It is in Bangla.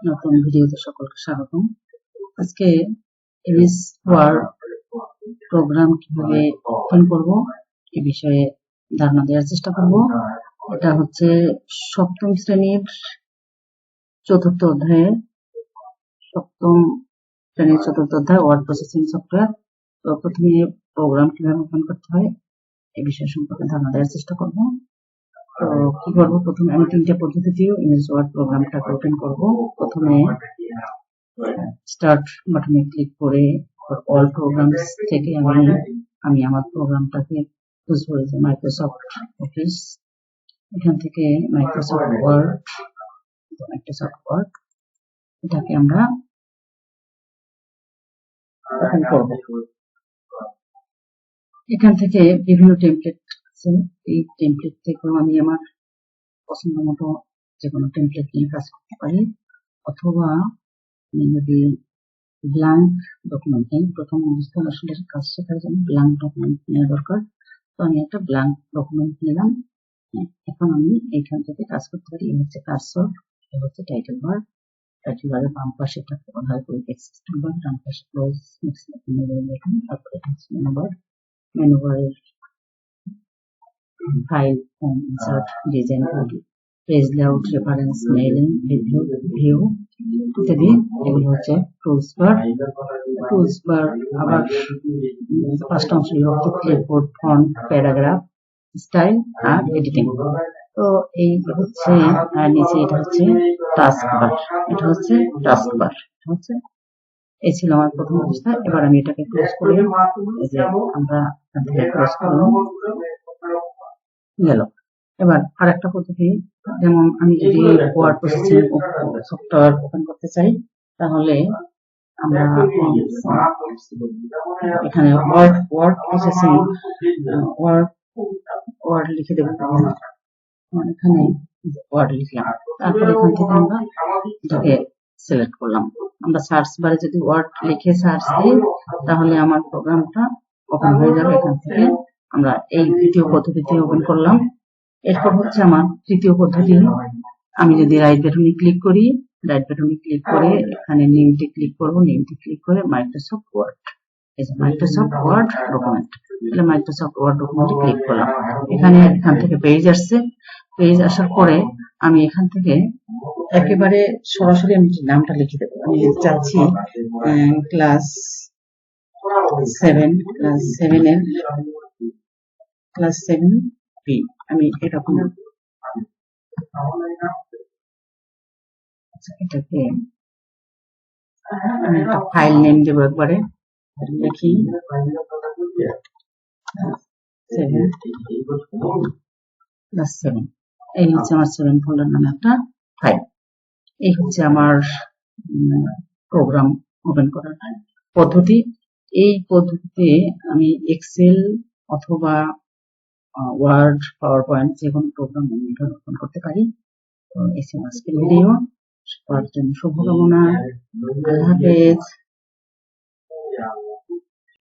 নতুন ভিডিওতে সকলকে স্বাগতম। আজকে এমএস ওয়ার্ড প্রোগ্রাম কিভাবে ওপেন করব এ বিষয়ে ধারণা দেওয়ার চেষ্টা করব। এটা হচ্ছে সপ্তম শ্রেণীর চতুর্থ অধ্যায় ওয়ার্ড প্রসেসিং সফটওয়্যার। তো প্রথমে প্রোগ্রাম কিভাবে ওপেন করতে হয় এ বিষয় সম্পর্কে ধারণা দেওয়ার চেষ্টা করব। তো কি করবো, প্রথমে আমি তিনটা পদ্ধতিতে এমএস ওয়ার্ড প্রোগ্রামটাকে ওপেন করব। প্রথমে স্টার্ট বাটনে ক্লিক করে অল প্রোগ্রামস থেকে আমি আমার প্রোগ্রামটাকে চুজ করেছি মাইক্রোসফট অফিস। এখান থেকে মাইক্রোসফট ওয়ার্ড এটাকে আমরা ওপেন করব। এখান থেকে বিভিন্ন টেমপ্লেট আছে, এই টেমপ্লেট থেকেও আমি আমার পছন্দ মতো যে কোনো টেমপ্লেট নিয়ে কাজ করতে পারি, অথবা যদি ব্ল্যাঙ্ক ডকুমেন্ট নেই, প্রথম অবস্থায় আসলে কাজ শেখার জন্য ব্ল্যাঙ্ক ডকুমেন্ট নেওয়া দরকার। তো আমি একটা ব্ল্যাঙ্ক ডকুমেন্ট নিলাম। এখন আমি এইখান থেকে কাজ করতে পারি। এই হচ্ছে কার্সর, এই হচ্ছে টাইটেল বার। টাইটেল বারের বাম পাশে থাকে বলা হয় কুইক অ্যাক্সেস টুলবার, ডান পাশে ক্লোজ লেখেন, তারপরে মেনু বার। মেনু বারের file, home, insert, design, page layout, reference, mailing, view ইত্যাদি। এগুলো হচ্ছে টুলস বার। টুলস বার আবার ফার্স্ট অংশ হচ্ছে ক্লিপবোর্ড, ফন্ট, প্যারাগ্রাফ, স্টাইল আর এডিটিং। তো এই হচ্ছে নিচে এটা হচ্ছে টাস্ক বার। এটা হচ্ছে টাস্ক বার হচ্ছে এই ছিল আমার প্রথম অবস্থা। এবার আমি এটাকে ক্লোজ করে যে আমরা ক্লোজ করলাম, গেল। এবার আরেকটা পদ্ধতি, যেমন আমি যদি ওয়ার্ড প্রসেসিং সফটওয়্যার ওপেন করতে চাই, তাহলে আমরা এখানে ওয়ার্ড প্রসেসিং ওয়ার্ড লিখে দেব। এখানে ওয়ার্ড লিখলাম, তারপর এখান থেকে আমরা এটাকে সিলেক্ট করলাম। আমরা সার্চ বারে যদি ওয়ার্ড লিখে সার্চ দিই, তাহলে আমার প্রোগ্রামটা ওপেন হয়ে যাবে। এখান থেকে আমরা এই দ্বিতীয় পদ্ধতিতে ওপেন করলাম। এরপর হচ্ছে আমার তৃতীয় পদ্ধতি। আমি যদি রাইট বাটনে ক্লিক করি, রাইট বাটনে ক্লিক করে এখানে নেমটি ক্লিক করব, নেমটি ক্লিক করে মাইক্রোসফট ওয়ার্ড, এই যে মাইক্রোসফট ওয়ার্ড ডকুমেন্ট, তাহলে মাইক্রোসফট ওয়ার্ড ডকুমেন্টে ক্লিক করলাম। এখান থেকে পেজ আসছে। পেজ আসার পরে আমি এখান থেকে একেবারে সরাসরি আমি নামটা লিখে দেবো। আমি চাচ্ছি ক্লাস 7 বি। আমি এরকম এটাকে আমি একটা ফাইল নেম দেবো, একবারে দেখি 7+7। এই হচ্ছে আমার 7 ফোল্ডার নামে একটা ফাইল। এই হচ্ছে আমার প্রোগ্রাম ওপেন করার পদ্ধতি। এই পদ্ধতিতে আমি এক্সেল অথবা ওয়ার্ড, পাওয়ার পয়েন্ট যে কোনো প্রোগ্রাম আমি ওপেন করতে পারি। তো এই ছিল আজকের ভিডিও। সবার জন্য শুভকামনা। আল্লাহ হাফেজ।